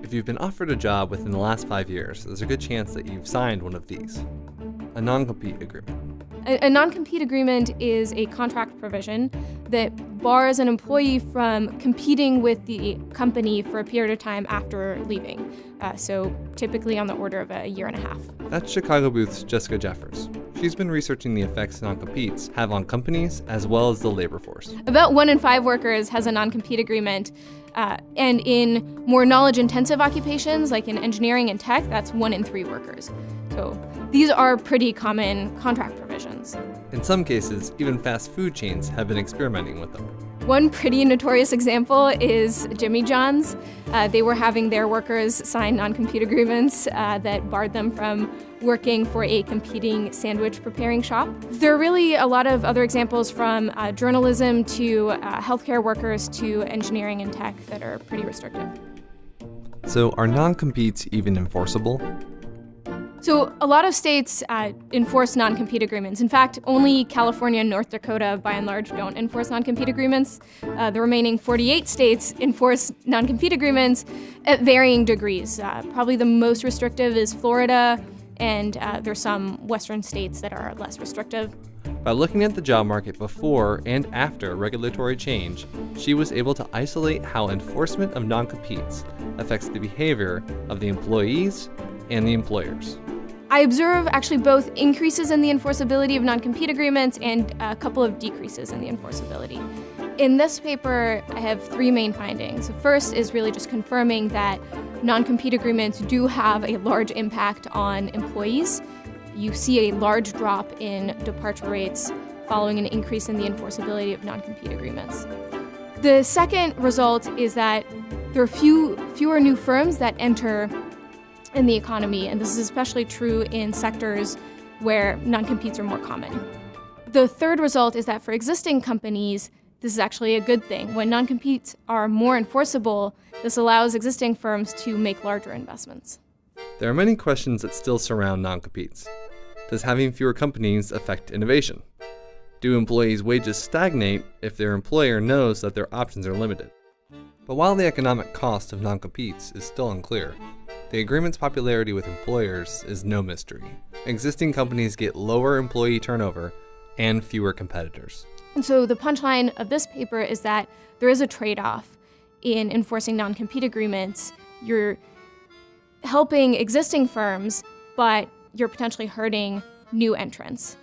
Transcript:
If you've been offered a job within the last 5 years, there's a good chance that you've signed one of these. A non-compete agreement. A non-compete agreement is a contract provision that bars an employee from competing with the company for a period of time after leaving, so typically on the order of a year and a half. That's Chicago Booth's Jessica Jeffers. She's been researching the effects non-competes have on companies as well as the labor force. About 1 in 5 workers has a non-compete agreement, and in more knowledge-intensive occupations, like in engineering and tech, that's 1 in 3 workers. So these are pretty common contract provisions. In some cases, even fast food chains have been experimenting with them. One pretty notorious example is Jimmy John's. They were having their workers sign non-compete agreements that barred them from working for a competing sandwich preparing shop. There are really a lot of other examples from journalism to healthcare workers to engineering and tech that are pretty restrictive. So are non-competes even enforceable? So a lot of states enforce non-compete agreements. In fact, only California and North Dakota, by and large, don't enforce non-compete agreements. The remaining 48 states enforce non-compete agreements at varying degrees. Probably the most restrictive is Florida, and there's some western states that are less restrictive. By looking at the job market before and after regulatory change, she was able to isolate how enforcement of non-competes affects the behavior of the employees and the employers. I observe actually both increases in the enforceability of non-compete agreements and a couple of decreases in the enforceability. In this paper, I have 3 main findings. The first is really just confirming that non-compete agreements do have a large impact on employees. You see a large drop in departure rates following an increase in the enforceability of non-compete agreements. The second result is that there are fewer new firms that enter in the economy, and this is especially true in sectors where non-competes are more common. The third result is that for existing companies, this is actually a good thing. When non-competes are more enforceable, this allows existing firms to make larger investments. There are many questions that still surround non-competes. Does having fewer companies affect innovation? Do employees' wages stagnate if their employer knows that their options are limited? But while the economic cost of non-competes is still unclear, the agreement's popularity with employers is no mystery. Existing companies get lower employee turnover and fewer competitors. And so the punchline of this paper is that there is a trade-off in enforcing non-compete agreements. You're helping existing firms, but you're potentially hurting new entrants.